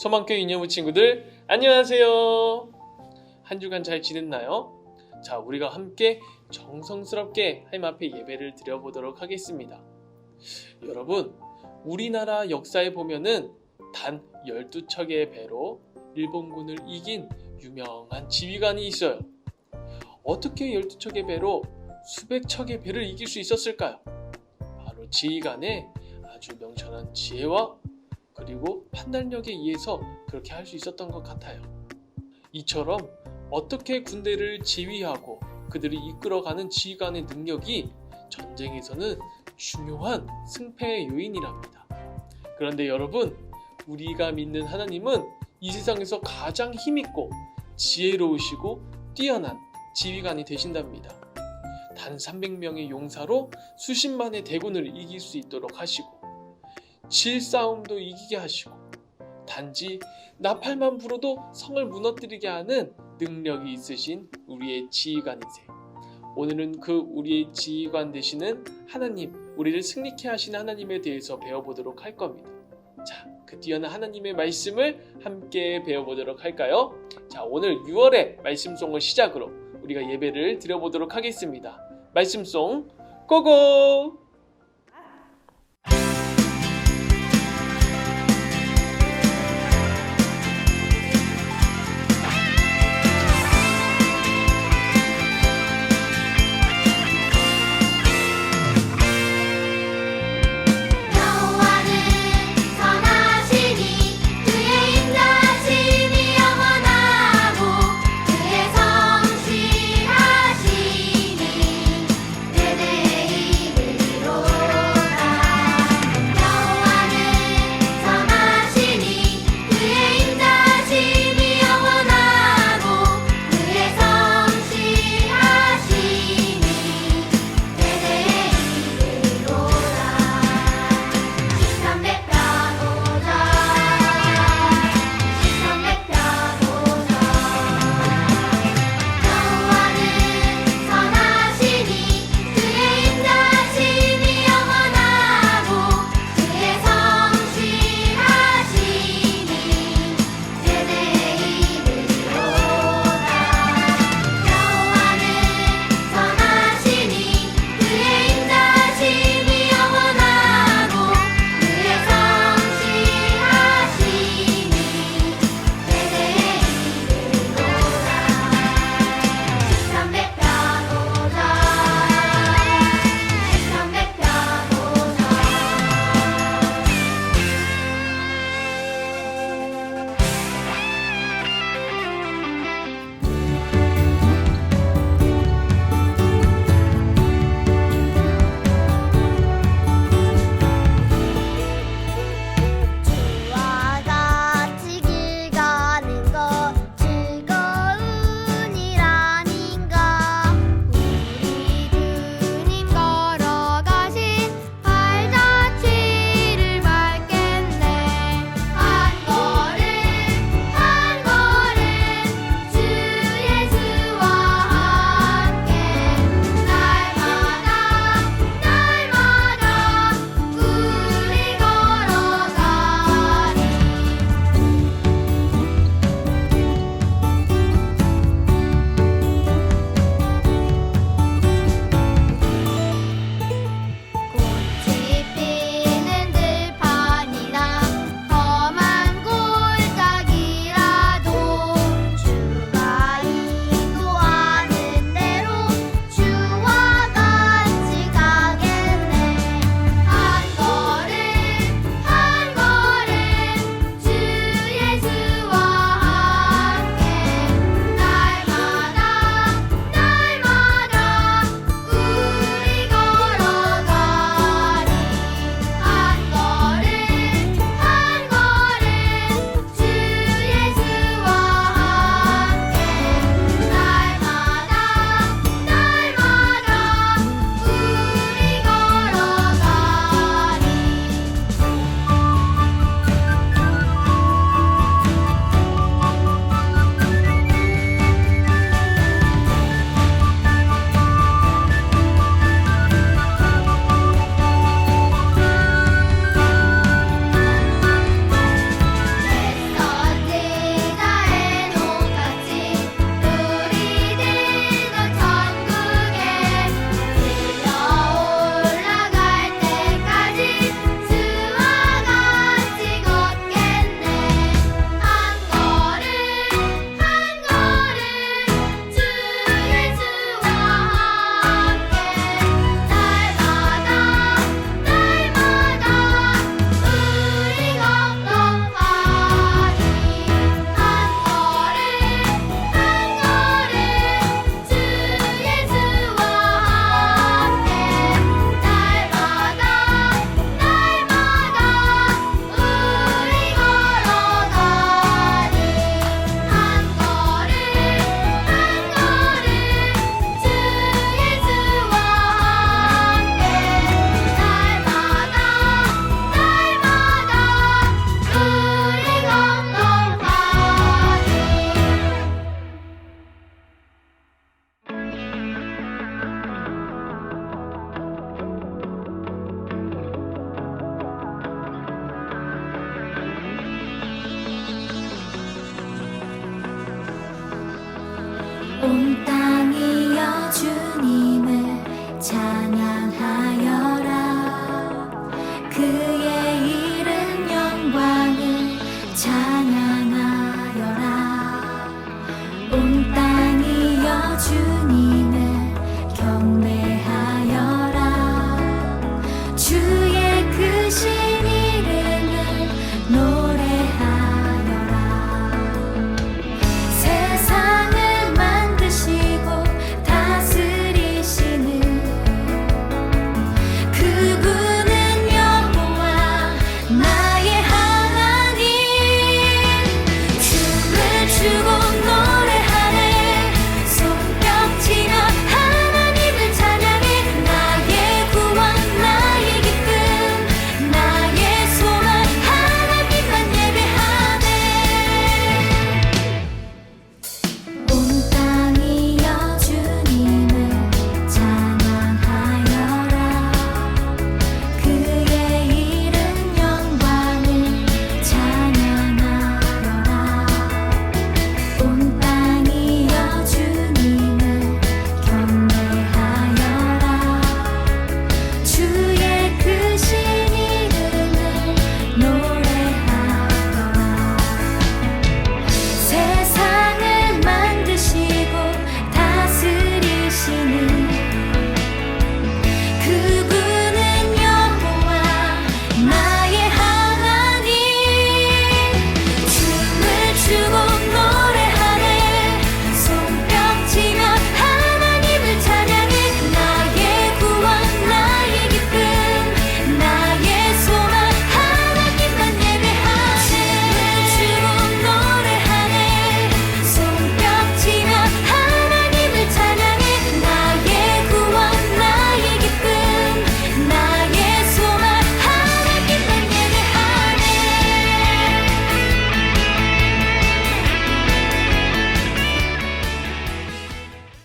소망교회 이념우 친구들 안녕하세요. 한 주간 잘 지냈나요? 자, 우리가 함께 정성스럽게 하나님 앞에 예배를 드려보도록 하겠습니다. 여러분, 우리나라 역사에 보면은 단 12척의 배로 일본군을 이긴 유명한 지휘관이 있어요. 어떻게 12척의 배로 수백 척의 배를 이길 수 있었을까요? 바로 지휘관의 아주 명철한 지혜와 그리고 판단력에 의해서 그렇게 할 수 있었던 것 같아요. 이처럼 어떻게 군대를 지휘하고 그들이 이끌어가는 지휘관의 능력이 전쟁에서는 중요한 승패의 요인이랍니다. 그런데 여러분, 우리가 믿는 하나님은 이 세상에서 가장 힘있고 지혜로우시고 뛰어난 지휘관이 되신답니다. 단 300명의 용사로 수십만의 대군을 이길 수 있도록 하시고 질싸움도 이기게 하시고 단지 나팔만 불어도 성을 무너뜨리게 하는 능력이 있으신 우리의 지휘관이세요. 오늘은 그 우리의 지휘관 되시는 하나님, 우리를 승리케 하시는 하나님에 대해서 배워보도록 할 겁니다. 자, 그 뛰어난 하나님의 말씀을 함께 배워보도록 할까요? 자, 오늘 6월의 말씀송을 시작으로 우리가 예배를 드려보도록 하겠습니다. 말씀송 고고!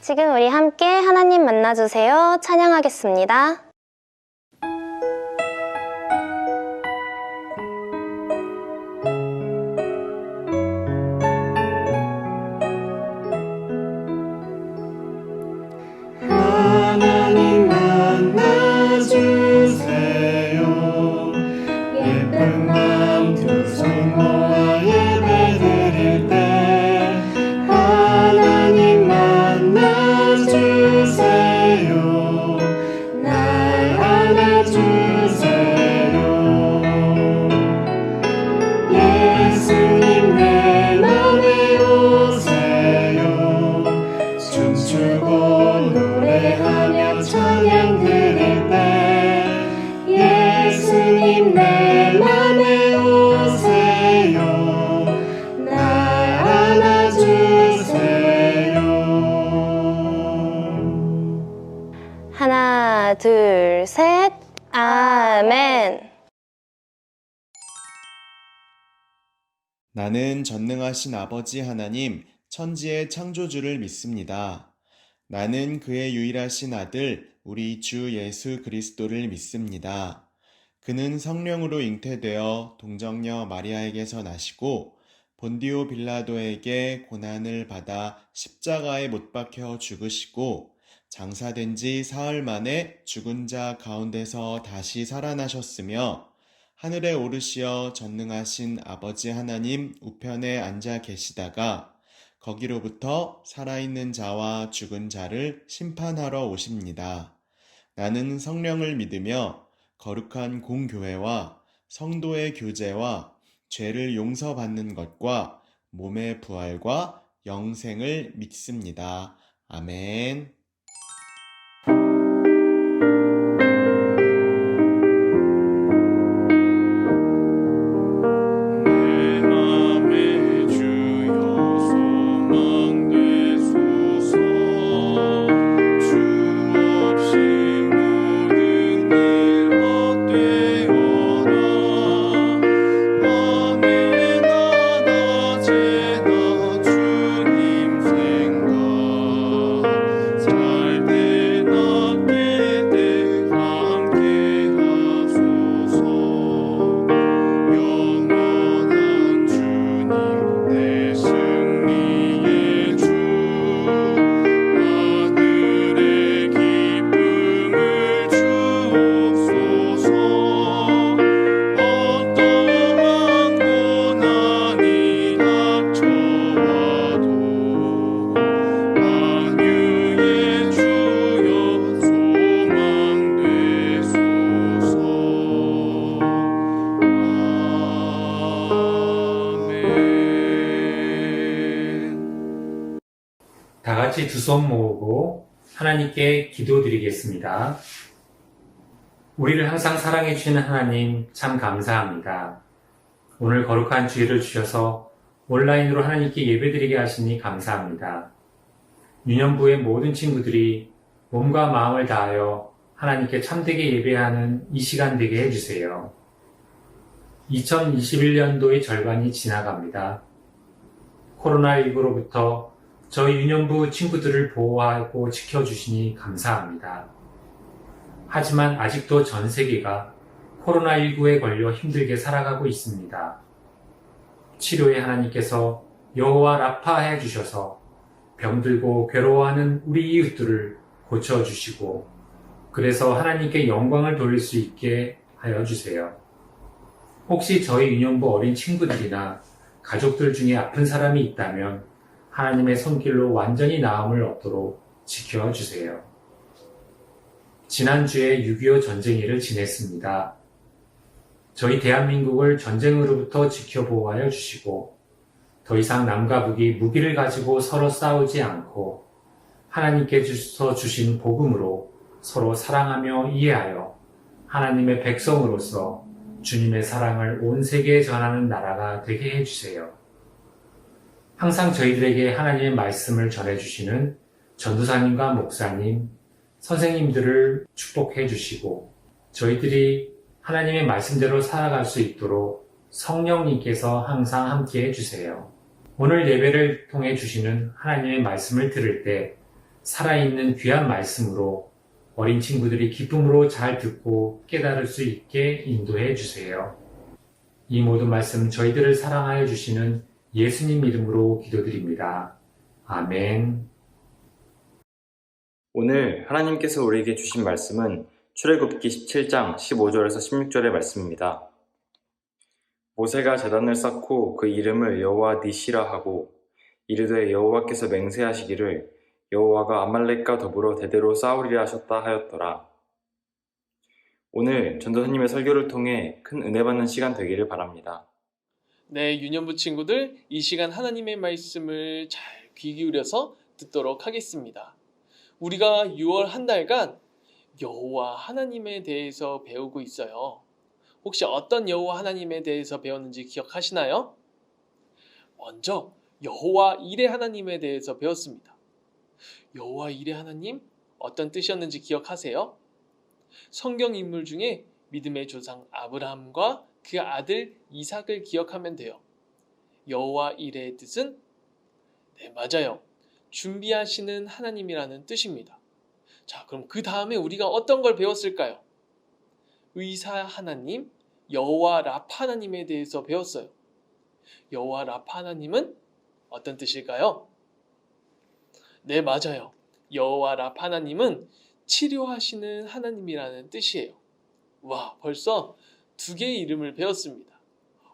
지금 우리 함께 하나님 만나주세요. 찬양하겠습니다. 하나님 만나주세요. 예쁜 맘 두 손 모아 예배 드릴 때 하나님 만나주세요. 날 안아주세요. 예수님 내 맘에 오세요. 춤추고 노래하며 찬양 드릴 때 예수님 내 맘에 오세요. 날 안아주세요. 하나, 둘, 셋. 아멘. 나는 전능하신 아버지 하나님, 천지의 창조주를 믿습니다. 나는 그의 유일하신 아들, 우리 주 예수 그리스도를 믿습니다. 그는 성령으로 잉태되어 동정녀 마리아에게서 나시고 본디오 빌라도에게 고난을 받아 십자가에 못 박혀 죽으시고 장사된 지 사흘 만에 죽은 자 가운데서 다시 살아나셨으며 하늘에 오르시어 전능하신 아버지 하나님 우편에 앉아 계시다가 거기로부터 살아있는 자와 죽은 자를 심판하러 오십니다. 나는 성령을 믿으며 거룩한 공교회와 성도의 교제와 죄를 용서받는 것과 몸의 부활과 영생을 믿습니다. 아멘. 내 맘에 주여 소망되소서. 주 없이 모든 일 헛되어라. 밤에나 낮에나 주님 생각 살 때 낮게 때 함께 하소서. 영원한 주님 내 승리의 주 하늘의 기쁨을 주옵소서. 어떠한 고난이 닥쳐와도 만유의 주여 소망되소서. 아멘. 다 같이 두 손 모으고 하나님께 기도드리겠습니다. 우리를 항상 사랑해 주시는 하나님 참 감사합니다. 오늘 거룩한 주일을 주셔서 온라인으로 하나님께 예배드리게 하시니 감사합니다. 유년부의 모든 친구들이 몸과 마음을 다하여 하나님께 참되게 예배하는 이 시간 되게 해주세요. 2021년도의 절반이 지나갑니다. 코로나19로부터 저희 유년부 친구들을 보호하고 지켜주시니 감사합니다. 하지만 아직도 전 세계가 코로나19에 걸려 힘들게 살아가고 있습니다. 치료의 하나님께서 여호와 라파 해주셔서 병들고 괴로워하는 우리 이웃들을 고쳐주시고 그래서 하나님께 영광을 돌릴 수 있게 하여 주세요. 혹시 저희 유년부 어린 친구들이나 가족들 중에 아픈 사람이 있다면 하나님의 손길로 완전히 나음을 얻도록 지켜주세요. 지난주에 6.25 전쟁일을 지냈습니다. 저희 대한민국을 전쟁으로부터 지켜보호하여 주시고 더 이상 남과 북이 무기를 가지고 서로 싸우지 않고 하나님께서 주신 복음으로 서로 사랑하며 이해하여 하나님의 백성으로서 주님의 사랑을 온 세계에 전하는 나라가 되게 해주세요. 항상 저희들에게 하나님의 말씀을 전해주시는 전도사님과 목사님, 선생님들을 축복해 주시고 저희들이 하나님의 말씀대로 살아갈 수 있도록 성령님께서 항상 함께 해주세요. 오늘 예배를 통해 주시는 하나님의 말씀을 들을 때 살아있는 귀한 말씀으로 어린 친구들이 기쁨으로 잘 듣고 깨달을 수 있게 인도해 주세요. 이 모든 말씀 저희들을 사랑하여 주시는 예수님 이름으로 기도드립니다. 아멘. 오늘 하나님께서 우리에게 주신 말씀은 출애굽기 17장 15절에서 16절의 말씀입니다. 모세가 제단을 쌓고 그 이름을 여호와 니시라 하고 이르되 여호와께서 맹세하시기를 여호와가 아말렉과 더불어 대대로 싸우리라 하셨다 하였더라. 오늘 전도사님의 설교를 통해 큰 은혜 받는 시간 되기를 바랍니다. 네, 유년부 친구들, 이 시간 하나님의 말씀을 잘 귀 기울여서 듣도록 하겠습니다. 우리가 6월 한 달간 여호와 하나님에 대해서 배우고 있어요. 혹시 어떤 여호와 하나님에 대해서 배웠는지 기억하시나요? 먼저 여호와 이레 하나님에 대해서 배웠습니다. 여호와 이레 하나님 어떤 뜻이었는지 기억하세요? 성경 인물 중에 믿음의 조상 아브라함과 그 아들 이삭을 기억하면 돼요. 여호와 이레의 뜻은 네, 맞아요. 준비하시는 하나님이라는 뜻입니다. 자, 그럼 그 다음에 우리가 어떤 걸 배웠을까요? 의사 하나님, 여호와 라파 하나님에 대해서 배웠어요. 여호와 라파 하나님은 어떤 뜻일까요? 네, 맞아요. 여호와 라파 하나님은 치료하시는 하나님이라는 뜻이에요. 와, 벌써 2개의 이름을 배웠습니다.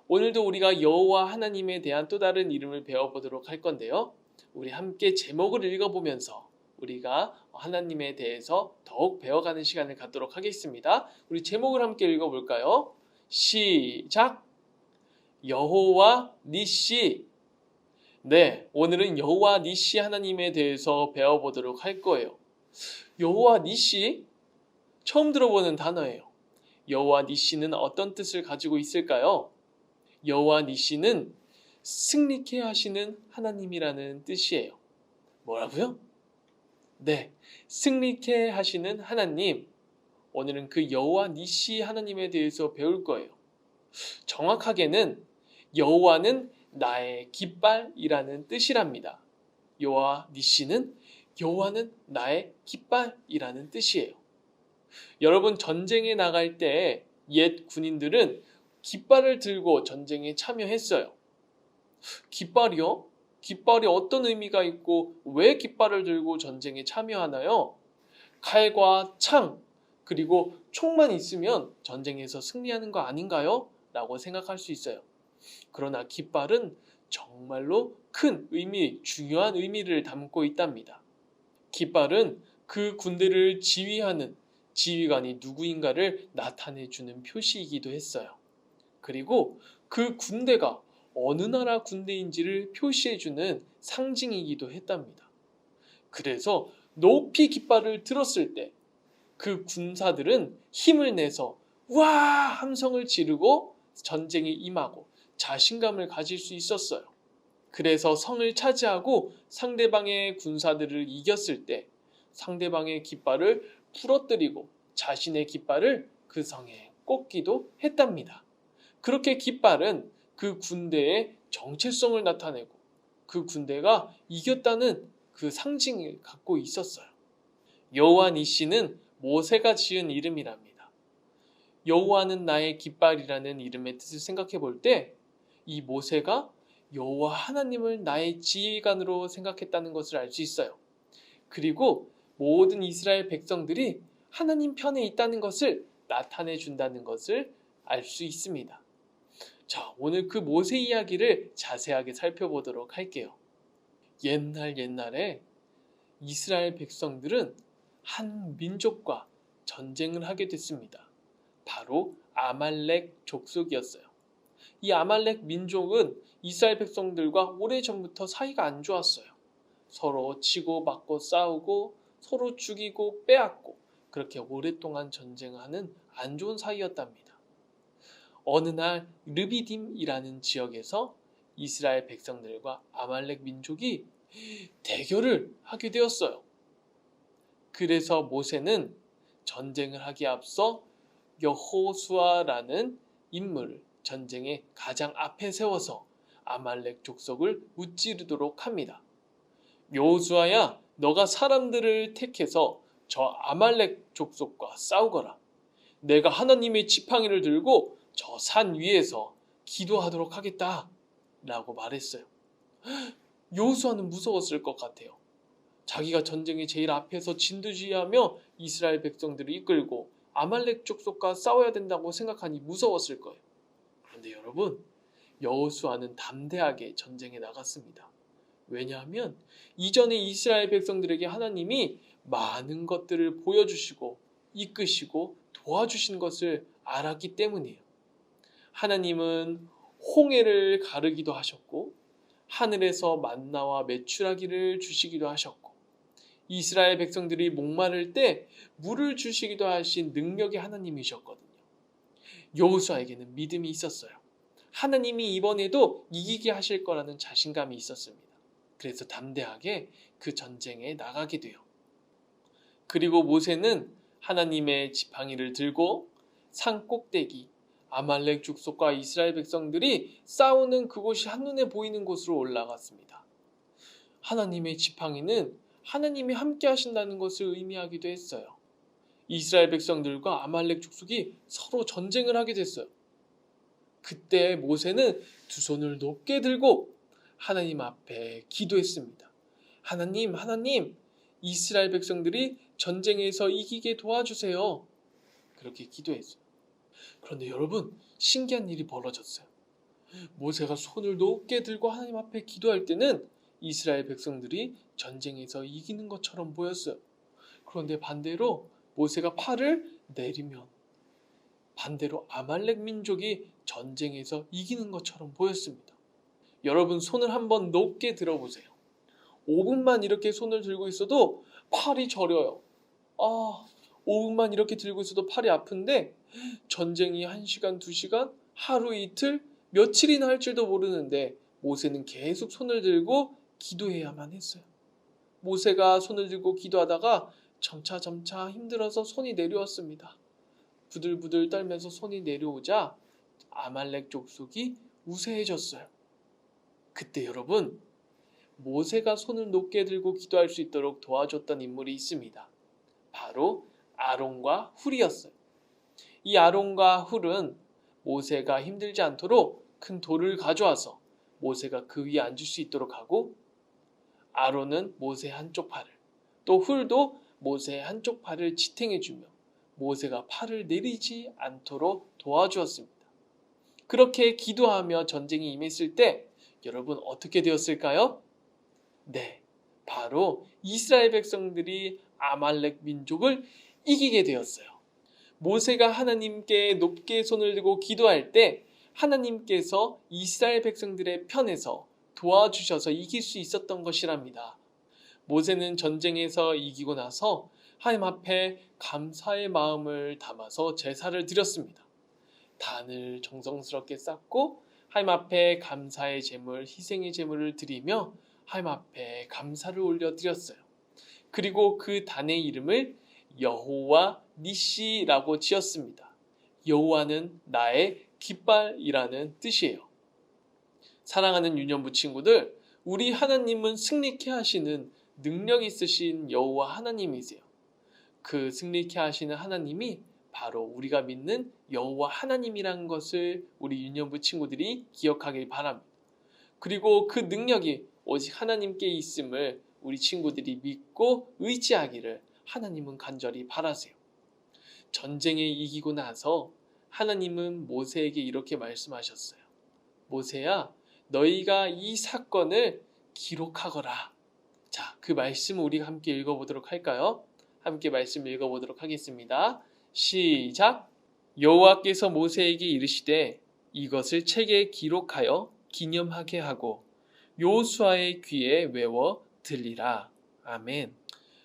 오늘도 우리가 여호와 하나님에 대한 또 다른 이름을 배워보도록 할 건데요. 우리 함께 제목을 읽어보면서 우리가 하나님에 대해서 더욱 배워가는 시간을 갖도록 하겠습니다. 우리 제목을 함께 읽어볼까요? 시작! 여호와 니시. 네, 오늘은 여호와 니시 하나님에 대해서 배워보도록 할 거예요. 여호와 니시? 처음 들어보는 단어예요. 여호와 니시는 어떤 뜻을 가지고 있을까요? 여호와 니시는 승리케 하시는 하나님이라는 뜻이에요. 뭐라고요? 네, 승리케 하시는 하나님. 오늘은 그 여호와 니시 하나님에 대해서 배울 거예요. 정확하게는 여호와는 나의 깃발이라는 뜻이랍니다. 여호와 니시는 여호와는 나의 깃발이라는 뜻이에요. 여러분, 전쟁에 나갈 때 옛 군인들은 깃발을 들고 전쟁에 참여했어요. 깃발이요? 깃발이 어떤 의미가 있고 왜 깃발을 들고 전쟁에 참여하나요? 칼과 창, 그리고 총만 있으면 전쟁에서 승리하는 거 아닌가요? 라고 생각할 수 있어요. 그러나 깃발은 정말로 큰 의미, 중요한 의미를 담고 있답니다. 깃발은 그 군대를 지휘하는 지휘관이 누구인가를 나타내주는 표시이기도 했어요. 그리고 그 군대가 어느 나라 군대인지를 표시해주는 상징이기도 했답니다. 그래서 높이 깃발을 들었을 때 그 군사들은 힘을 내서 와! 함성을 지르고 전쟁에 임하고 자신감을 가질 수 있었어요. 그래서 성을 차지하고 상대방의 군사들을 이겼을 때 상대방의 깃발을 부러뜨리고 자신의 깃발을 그 성에 꽂기도 했답니다. 그렇게 깃발은 그 군대의 정체성을 나타내고 그 군대가 이겼다는 그 상징을 갖고 있었어요. 여호와 니시는 모세가 지은 이름이랍니다. 여호와는 나의 깃발이라는 이름의 뜻을 생각해 볼 때 이 모세가 여호와 하나님을 나의 지휘관으로 생각했다는 것을 알 수 있어요. 그리고 모든 이스라엘 백성들이 하나님 편에 있다는 것을 나타내 준다는 것을 알 수 있습니다. 자, 오늘 그 모세 이야기를 자세하게 살펴보도록 할게요. 옛날에 이스라엘 백성들은 한 민족과 전쟁을 하게 됐습니다. 바로 아말렉 족속이었어요. 이 아말렉 민족은 이스라엘 백성들과 오래전부터 사이가 안 좋았어요. 서로 치고 맞고 싸우고 서로 죽이고 빼앗고 그렇게 오랫동안 전쟁하는 안 좋은 사이였답니다. 어느 날 르비딤이라는 지역에서 이스라엘 백성들과 아말렉 민족이 대결을 하게 되었어요. 그래서 모세는 전쟁을 하기에 앞서 여호수아라는 인물을 전쟁의 가장 앞에 세워서 아말렉 족속을 무찌르도록 합니다. 여호수아야, 너가 사람들을 택해서 저 아말렉 족속과 싸우거라. 내가 하나님의 지팡이를 들고 저 산 위에서 기도하도록 하겠다 라고 말했어요. 여호수아는 무서웠을 것 같아요. 자기가 전쟁의 제일 앞에서 진두지휘하며 이스라엘 백성들을 이끌고 아말렉 족속과 싸워야 된다고 생각하니 무서웠을 거예요. 그런데 여러분, 여호수아는 담대하게 전쟁에 나갔습니다. 왜냐하면 이전에 이스라엘 백성들에게 하나님이 많은 것들을 보여주시고 이끄시고 도와주신 것을 알았기 때문이에요. 하나님은 홍해를 가르기도 하셨고 하늘에서 만나와 메추라기를 주시기도 하셨고 이스라엘 백성들이 목마를 때 물을 주시기도 하신 능력의 하나님이셨거든요. 여호수아에게는 믿음이 있었어요. 하나님이 이번에도 이기게 하실 거라는 자신감이 있었습니다. 그래서 담대하게 그 전쟁에 나가게 돼요. 그리고 모세는 하나님의 지팡이를 들고 산 꼭대기 아말렉 족속과 이스라엘 백성들이 싸우는 그곳이 한눈에 보이는 곳으로 올라갔습니다. 하나님의 지팡이는 하나님이 함께 하신다는 것을 의미하기도 했어요. 이스라엘 백성들과 아말렉 족속이 서로 전쟁을 하게 됐어요. 그때 모세는 두 손을 높게 들고 하나님 앞에 기도했습니다. 하나님, 이스라엘 백성들이 전쟁에서 이기게 도와주세요. 그렇게 기도했어요. 그런데 여러분, 신기한 일이 벌어졌어요. 모세가 손을 높게 들고 하나님 앞에 기도할 때는 이스라엘 백성들이 전쟁에서 이기는 것처럼 보였어요. 그런데 반대로 모세가 팔을 내리면 반대로 아말렉 민족이 전쟁에서 이기는 것처럼 보였습니다. 여러분, 손을 한번 높게 들어보세요. 5분만 이렇게 손을 들고 있어도 팔이 저려요. 5분만 이렇게 들고 있어도 팔이 아픈데 전쟁이 1시간, 2시간, 하루 이틀, 며칠이나 할 줄도 모르는데 모세는 계속 손을 들고 기도해야만 했어요. 모세가 손을 들고 기도하다가 점차 힘들어서 손이 내려왔습니다. 부들부들 떨면서 손이 내려오자 아말렉 족속이 우세해졌어요. 그때 여러분, 모세가 손을 높게 들고 기도할 수 있도록 도와줬던 인물이 있습니다. 바로 아론과 훌이었어요. 이 아론과 훌은 모세가 힘들지 않도록 큰 돌을 가져와서 모세가 그 위에 앉을 수 있도록 하고 아론은 모세의 한쪽 팔을 또 훌도 모세의 한쪽 팔을 지탱해주며 모세가 팔을 내리지 않도록 도와주었습니다. 그렇게 기도하며 전쟁이 임했을 때 여러분 어떻게 되었을까요? 네, 바로 이스라엘 백성들이 아말렉 민족을 이기게 되었어요. 모세가 하나님께 높게 손을 들고 기도할 때 하나님께서 이스라엘 백성들의 편에서 도와주셔서 이길 수 있었던 것이랍니다. 모세는 전쟁에서 이기고 나서 하나님 앞에 감사의 마음을 담아서 제사를 드렸습니다. 단을 정성스럽게 쌓고 하나님 앞에 감사의 제물, 희생의 제물을 드리며 하나님 앞에 감사를 올려드렸어요. 그리고 그 단의 이름을 여호와 니시라고 지었습니다. 여호와는 나의 깃발이라는 뜻이에요. 사랑하는 유년부 친구들, 우리 하나님은 승리케 하시는 능력 있으신 여호와 하나님이세요. 그 승리케 하시는 하나님이 바로 우리가 믿는 여호와 하나님이라는 것을 우리 유년부 친구들이 기억하길 바랍니다. 그리고 그 능력이 오직 하나님께 있음을 우리 친구들이 믿고 의지하기를 하나님은 간절히 바라세요. 전쟁에 이기고 나서 하나님은 모세에게 이렇게 말씀하셨어요. 모세야, 너희가 이 사건을 기록하거라. 자, 그 말씀 우리가 함께 읽어보도록 할까요? 함께 말씀 읽어보도록 하겠습니다. 시작! 여호와께서 모세에게 이르시되 이것을 책에 기록하여 기념하게 하고 여호수아의 귀에 외워 들리라. 아멘.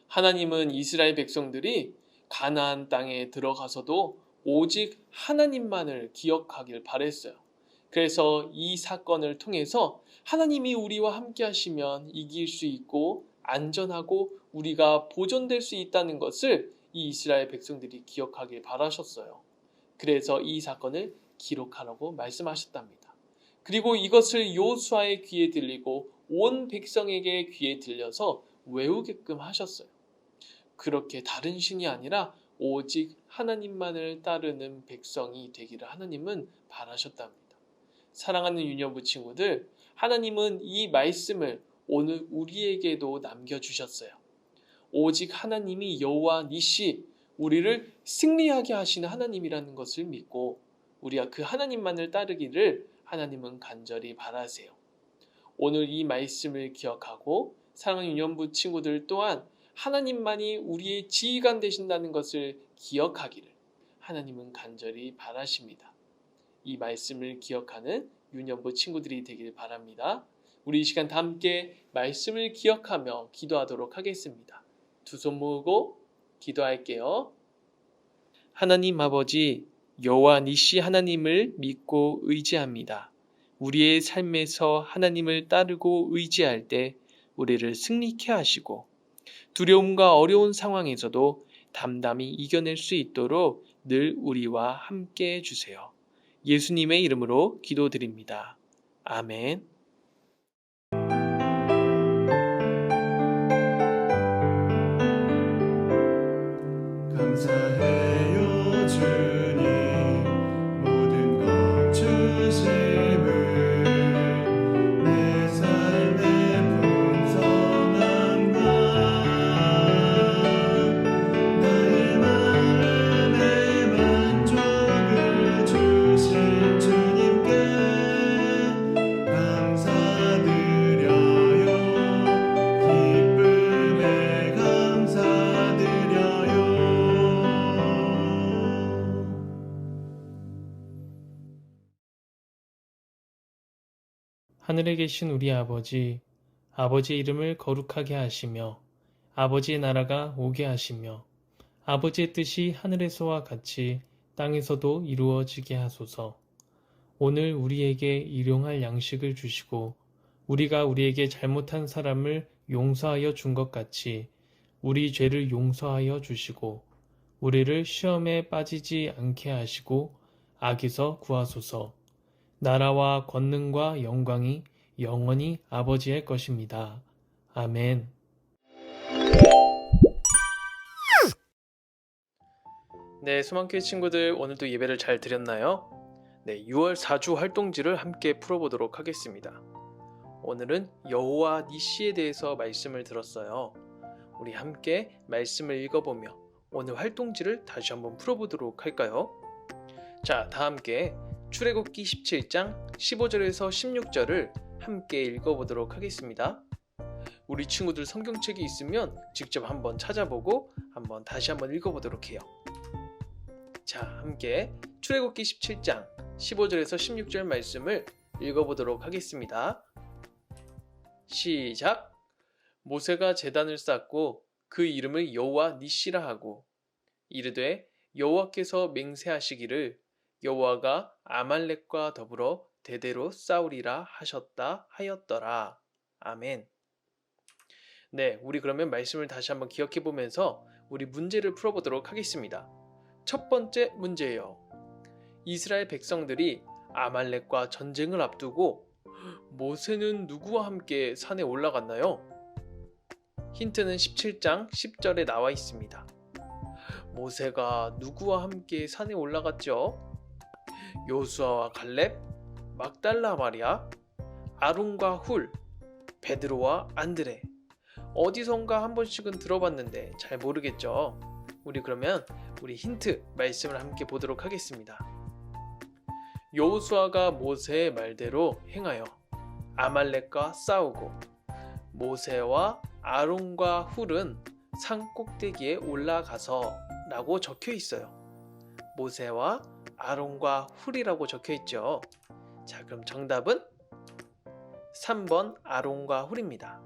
하나님은 이스라엘 백성들이 가나안 땅에 들어가서도 오직 하나님만을 기억하길 바랬어요. 그래서 이 사건을 통해서 하나님이 우리와 함께 하시면 이길 수 있고 안전하고 우리가 보존될 수 있다는 것을 이 이스라엘 백성들이 기억하길 바라셨어요. 그래서 이 사건을 기록하라고 말씀하셨답니다. 그리고 이것을 여호수아의 귀에 들리고 온 백성에게 귀에 들려서 외우게끔 하셨어요. 그렇게 다른 신이 아니라 오직 하나님만을 따르는 백성이 되기를 하나님은 바라셨답니다. 사랑하는 유년부 친구들, 하나님은 이 말씀을 오늘 우리에게도 남겨주셨어요. 오직 하나님이 여호와 니시, 우리를 승리하게 하시는 하나님이라는 것을 믿고 우리가 그 하나님만을 따르기를 하나님은 간절히 바라세요. 오늘 이 말씀을 기억하고 사랑하는 유년부 친구들 또한 하나님만이 우리의 지휘관 되신다는 것을 기억하기를 하나님은 간절히 바라십니다. 이 말씀을 기억하는 유년부 친구들이 되길 바랍니다. 우리 이 시간 다 함께 말씀을 기억하며 기도하도록 하겠습니다. 두 손 모으고 기도할게요. 하나님 아버지, 여호와 니시 하나님을 믿고 의지합니다. 우리의 삶에서 하나님을 따르고 의지할 때 우리를 승리케 하시고 두려움과 어려운 상황에서도 담담히 이겨낼 수 있도록 늘 우리와 함께 해주세요. 예수님의 이름으로 기도드립니다. 아멘. 감사해요 주님 모든 것 주심을 내 삶의 풍성함과 나의 마음의 만족을 주신 주님께 감사드려요. 기쁨에 감사드려요. 하늘에 계신 우리 아버지, 아버지의 이름을 거룩하게 하시며 아버지의 나라가 오게 하시며 아버지의 뜻이 하늘에서와 같이 땅에서도 이루어지게 하소서. 오늘 우리에게 일용할 양식을 주시고 우리가 우리에게 잘못한 사람을 용서하여 준 것 같이 우리 죄를 용서하여 주시고 우리를 시험에 빠지지 않게 하시고 악에서 구하소서. 나라와 권능과 영광이 영원히 아버지의 것입니다. 아멘. 네, 수만교회 친구들 오늘도 예배를 잘 드렸나요? 네, 6월 4주 활동지를 함께 풀어보도록 하겠습니다. 오늘은 여호와 니시에 대해서 말씀을 들었어요. 우리 함께 말씀을 읽어보며 오늘 활동지를 다시 한번 풀어보도록 할까요? 자, 다 함께 출애굽기 17장 15절에서 16절을 함께 읽어보도록 하겠습니다. 우리 친구들 성경책이 있으면 직접 한번 찾아보고 다시 한번 읽어보도록 해요. 자, 함께 출애굽기 17장 15절에서 16절 말씀을 읽어보도록 하겠습니다. 시작! 모세가 제단을 쌓고 그 이름을 여호와 니시라 하고 이르되 여호와께서 맹세하시기를 여호와가 아말렉과 더불어 대대로 싸우리라 하셨다 하였더라. 아멘. 네, 우리 그러면 말씀을 다시 한번 기억해 보면서 우리 문제를 풀어보도록 하겠습니다. 첫 번째 문제예요. 이스라엘 백성들이 아말렉과 전쟁을 앞두고 모세는 누구와 함께 산에 올라갔나요? 힌트는 17장 10절에 나와 있습니다. 모세가 누구와 함께 산에 올라갔죠? 요수아와 갈렙, 막달라 마리아, 아론과 훌, 베드로와 안드레. 어디선가 한 번씩은 들어봤는데 잘 모르겠죠? 우리 그러면 우리 힌트 말씀을 함께 보도록 하겠습니다. 여호수아가 모세의 말대로 행하여 아말렉과 싸우고 모세와 아론과 훌은 산 꼭대기에 올라가서 라고 적혀 있어요. 모세와 아론과 훌이라고 적혀 있죠. 자, 그럼 정답은 3번 아론과 훌입니다.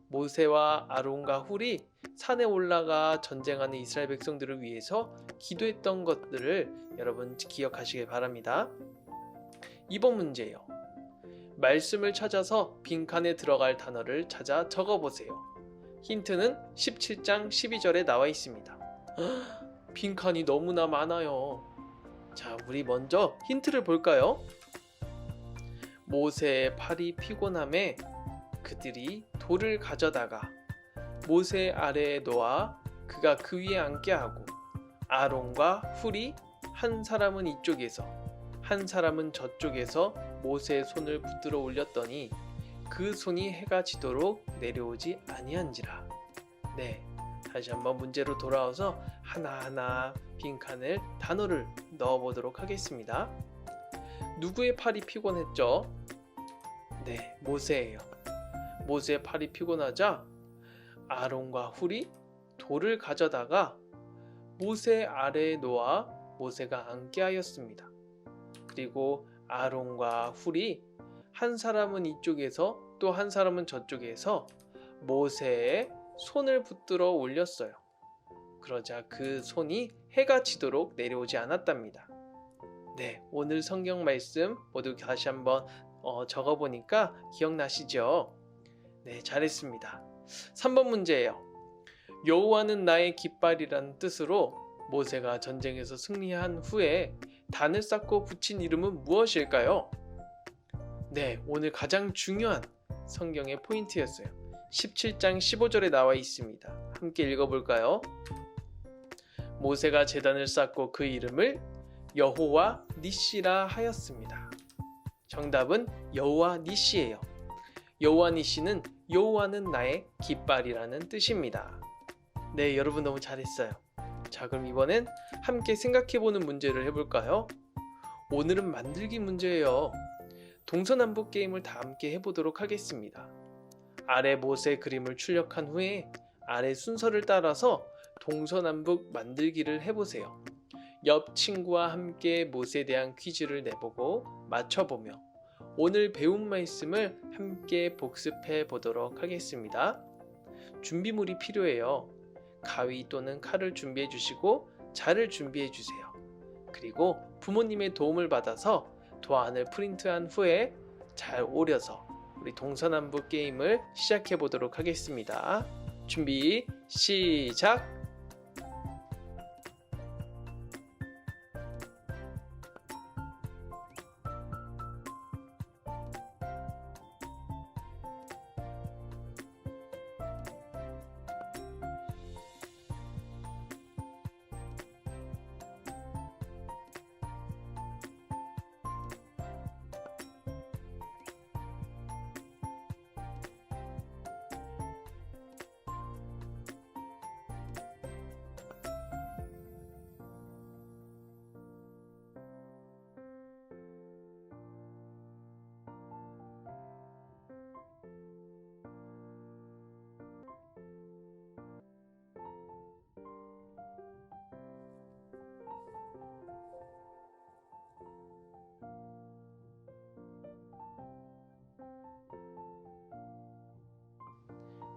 모세와 아론과 훌이 산에 올라가 전쟁하는 이스라엘 백성들을 위해서 기도했던 것들을 여러분 기억하시길 바랍니다. 2번 문제예요. 말씀을 찾아서 빈칸에 들어갈 단어를 찾아 적어보세요. 힌트는 17장 12절에 나와 있습니다. 빈칸이 너무나 많아요. 자, 우리 먼저 힌트를 볼까요? 모세의 팔이 피곤함에 그들이 돌을 가져다가 모세 아래에 놓아 그가 그 위에 앉게 하고 아론과 훌이 한 사람은 이쪽에서 한 사람은 저쪽에서 모세의 손을 붙들어 올렸더니 그 손이 해가 지도록 내려오지 아니한지라. 네, 다시 한번 문제로 돌아와서 하나하나 빈칸을 단어를 넣어보도록 하겠습니다. 누구의 팔이 피곤했죠? 네, 모세예요. 모세의 팔이 피곤하자 아론과 훌이 돌을 가져다가 모세 아래에 놓아 모세가 앉게 하였습니다. 그리고 아론과 훌이 한 사람은 이쪽에서 또 한 사람은 저쪽에서 모세의 손을 붙들어 올렸어요. 그러자 그 손이 해가 지도록 내려오지 않았답니다. 네, 오늘 성경 말씀 모두 다시 한번 적어보니까 기억나시죠? 네, 잘했습니다. 3번 문제예요. 여호와는 나의 깃발이라는 뜻으로 모세가 전쟁에서 승리한 후에 단을 쌓고 붙인 이름은 무엇일까요? 네, 오늘 가장 중요한 성경의 포인트였어요. 17장 15절에 나와 있습니다. 함께 읽어볼까요? 모세가 제단을 쌓고 그 이름을 여호와 니시라 하였습니다. 정답은 여호와 니시예요. 여호와 니시는 여호와는 나의 깃발이라는 뜻입니다. 네, 여러분 너무 잘했어요. 자, 그럼 이번엔 함께 생각해보는 문제를 해볼까요? 오늘은 만들기 문제예요. 동서남북 게임을 다 함께 해보도록 하겠습니다. 아래 모세 그림을 출력한 후에 아래 순서를 따라서 동서남북 만들기를 해보세요. 옆 친구와 함께 모세에 대한 퀴즈를 내보고 맞춰보며 오늘 배운 말씀을 함께 복습해 보도록 하겠습니다. 준비물이 필요해요. 가위 또는 칼을 준비해 주시고 자를 준비해 주세요. 그리고 부모님의 도움을 받아서 도안을 프린트한 후에 잘 오려서 우리 동서남북 게임을 시작해 보도록 하겠습니다. 준비 시작!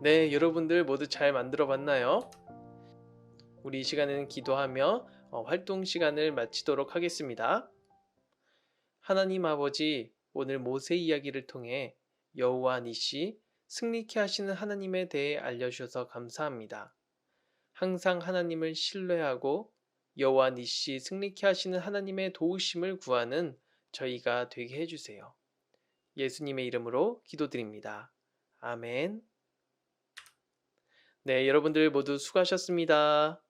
네, 여러분들 모두 잘 만들어 봤나요? 우리 이 시간에는 기도하며 활동 시간을 마치도록 하겠습니다. 하나님 아버지, 오늘 모세 이야기를 통해 여호와 니시, 승리케 하시는 하나님에 대해 알려주셔서 감사합니다. 항상 하나님을 신뢰하고 여호와 니시, 승리케 하시는 하나님의 도우심을 구하는 저희가 되게 해주세요. 예수님의 이름으로 기도드립니다. 아멘. 네, 여러분들 모두 수고하셨습니다.